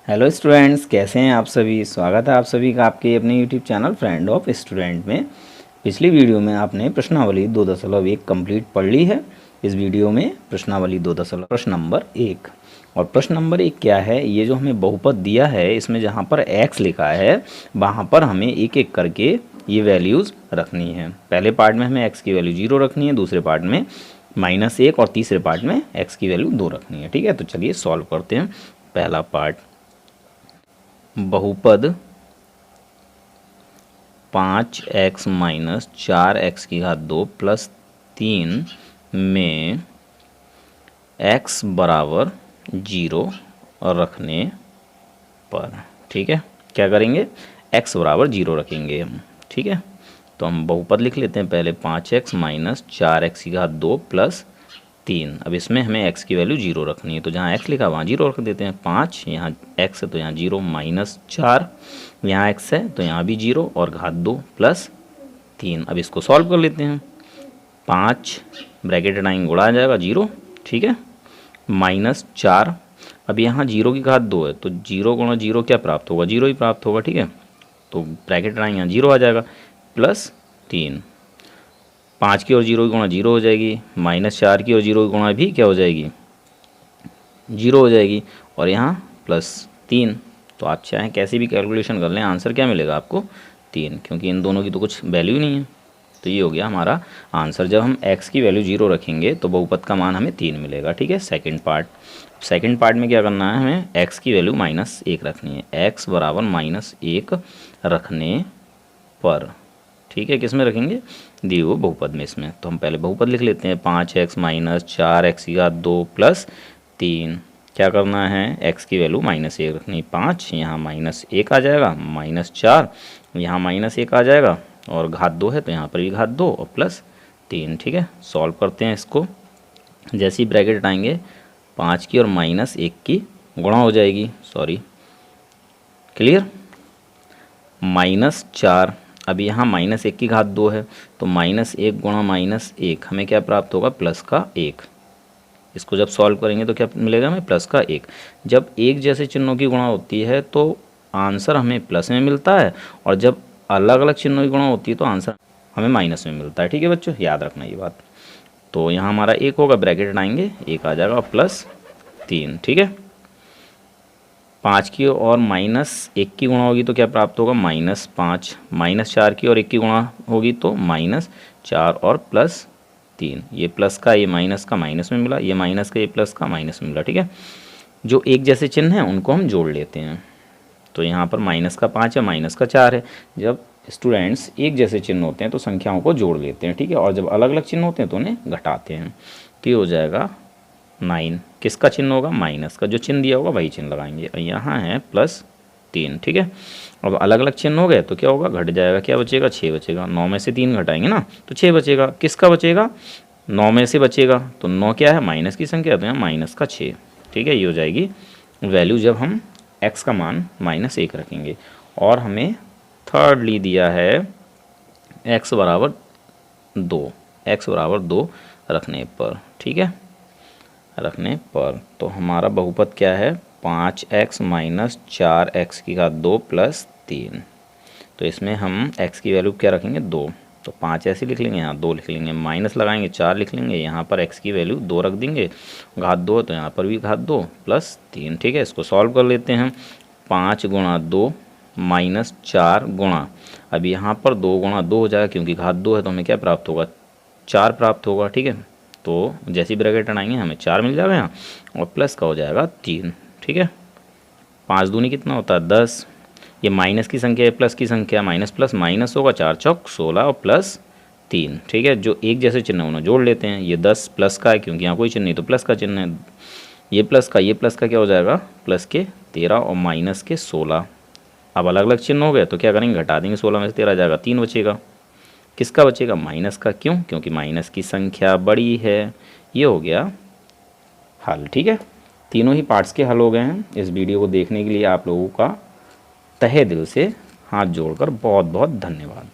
Hello students, कैसे हैं आप सभी। स्वागत है आप सभी का आपके अपने YouTube channel friend of student में। पिछली वीडियो में आपने प्रश्नावली 2.1 कंप्लीट पढ़ ली है। इस वीडियो में प्रश्नावली 2 प्रश्न नंबर 1। और प्रश्न नंबर 1 क्या है, ये जो हमें बहुपद दिया है इसमें जहाँ पर x लिखा है वहाँ पर हमें एक एक करके ये वैल्यूज़ रखनी है। पहले पार्ट में हमें x की वैल्यू 0 रखनी है, दूसरे पार्ट में -1 और तीसरे पार्ट में x की वैल्यू 2 रखनी है। ठीक है, तो चलिए सॉल्व करते हैं। पहला पार्ट, बहुपद 5x माइनस 4x की घात 2 प्लस 3 में x बराबर 0 रखने पर, ठीक है, क्या करेंगे, x बराबर 0 रखेंगे हम। ठीक है, तो हम बहुपद लिख लेते हैं पहले 5x माइनस 4x की घात 2 प्लस 3। अब इसमें हमें x की वैल्यू 0 रखनी है, तो जहाँ x लिखा वहाँ 0 रख देते हैं। 5 यहाँ x है तो यहाँ 0, माइनस 4 यहाँ x है तो यहाँ भी 0 और घात 2 प्लस 3। अब इसको सॉल्व कर लेते हैं। 5 ब्रैकेट हटाएंगे, गुणा आ जाएगा 0, ठीक है, माइनस 4। अब यहाँ 0 की घात 2 है तो 0 गुणा 0 क्या प्राप्त होगा, 0 ही प्राप्त होगा। ठीक है, तो ब्रैकेट हटाएंगे, यहाँ 0 आ जाएगा, प्लस 3। 5 की और 0 की गुणा 0 हो जाएगी, माइनस 4 की और 0 की गुणा भी क्या हो जाएगी, 0 हो जाएगी, और यहाँ प्लस 3। तो आप चाहें कैसे भी कैलकुलेशन कर लें, आंसर क्या मिलेगा आपको, 3, क्योंकि इन दोनों की तो कुछ वैल्यू नहीं है। तो ये हो गया हमारा आंसर। जब हम x की वैल्यू 0 रखेंगे तो बहुपद का मान हमें 3 मिलेगा। ठीक है, सेकंड पार्ट में क्या करना है, हमें x की वैल्यू -1 रखनी है। x बराबर -1 रखने पर, ठीक है, किस में रखेंगे, दिए हुए बहुपद में, इसमें। तो हम पहले बहुपद लिख लेते हैं, 5x माइनस 4x की घात 2 प्लस 3। क्या करना है, x की वैल्यू -1 रखनी। 5 यहाँ -1 आ जाएगा, -4 यहाँ -1 आ जाएगा, और घात 2 है तो यहाँ पर भी घात 2 और प्लस 3। ठीक है, सॉल्व करते हैं इसको। जैसे ही ब्रैकेट हटाएंगे 5 की और -1 की गुणा हो जाएगी, सॉरी, क्लियर, -4। अब यहाँ -1 की घात 2 है तो -1 गुणा -1 हमें क्या प्राप्त होगा, प्लस का 1। इसको जब सॉल्व करेंगे तो क्या मिलेगा हमें, प्लस का 1। जब एक जैसे चिन्हों की गुणा होती है तो आंसर हमें प्लस में मिलता है, और जब अलग अलग चिन्हों की गुणा होती है तो आंसर हमें माइनस में मिलता है। ठीक है बच्चों, याद रखना ये बात। तो यहाँ हमारा 1 होगा, ब्रैकेट हटाएंगे 1 आ जाएगा, और प्लस 3। ठीक है, 5 की और -1 की गुणा होगी तो क्या प्राप्त होगा, -5। -4 की और 1 की गुणा होगी तो -4 और प्लस 3। ये प्लस का ये माइनस का माइनस में मिला, ये माइनस का ये प्लस का माइनस में मिला। ठीक है, जो एक जैसे चिन्ह हैं उनको हम जोड़ लेते हैं। तो यहाँ पर -5 है, -4 है। जब स्टूडेंट्स एक जैसे चिन्ह होते हैं तो संख्याओं को जोड़ लेते हैं। ठीक है, और जब अलग अलग चिन्ह होते हैं तो उन्हें घटाते हैं। तो ये हो जाएगा 9। किसका चिन्ह होगा, माइनस का। जो चिन्ह दिया होगा वही चिन्ह लगाएंगे। और यहाँ है +3। ठीक है, अब अलग अलग चिन्ह हो गए तो क्या होगा, घट जाएगा, क्या बचेगा, 6 बचेगा। 9 में से 3 घटाएंगे ना तो 6 बचेगा। किसका बचेगा, 9 में से बचेगा। तो 9 क्या है, माइनस की संख्या, तो यहाँ माइनस का 6। ठीक है, ये हो जाएगी वैल्यू जब हम x का मान -1 रखेंगे। और हमें थर्डली दिया है x बराबर 2 रखने पर। ठीक है, रखने पर तो हमारा बहुपद क्या है, 5x माइनस 4x की घात 2 प्लस 3। तो इसमें हम x की वैल्यू क्या रखेंगे, 2। तो 5 ऐसे लिख लेंगे, यहाँ 2 लिख लेंगे, माइनस लगाएंगे 4 लिख लेंगे, यहाँ पर x की वैल्यू 2 रख देंगे, घात 2 तो यहाँ पर भी घात 2 प्लस 3। ठीक है, इसको सॉल्व कर लेते हैं। 5 गुणा 2 माइनस 4 गुणा, अब यहाँ पर 2 गुणा 2 हो जाएगा, क्योंकि घात 2 है तो हमें क्या प्राप्त होगा, 4 प्राप्त होगा। ठीक है, तो जैसी ब्रैकेट हटाएंगे हमें 4 मिल जाएगा यहाँ, और प्लस का हो जाएगा 3। ठीक है, 5 दूनी कितना होता है, 10। ये माइनस की संख्या है, प्लस की संख्या, माइनस प्लस माइनस होगा, 4 चौक 16 और प्लस 3। ठीक है, जो एक जैसे चिन्ह उन्हें जोड़ लेते हैं। ये 10 प्लस का है, क्योंकि यहाँ कोई चिन्ह नहीं तो प्लस का चिन्ह है। ये प्लस का क्या हो जाएगा, प्लस के 13 और माइनस के 16। अब अलग अलग चिन्ह हो गए तो क्या करेंगे, घटा देंगे, 16 में से 13 जाएगा, 3 बचेगा। किसका बचेगा, माइनस का। क्यों, क्योंकि माइनस की संख्या बड़ी है। ये हो गया हल। ठीक है, तीनों ही पार्ट्स के हल हो गए हैं। इस वीडियो को देखने के लिए आप लोगों का तहे दिल से हाथ जोड़कर बहुत बहुत धन्यवाद।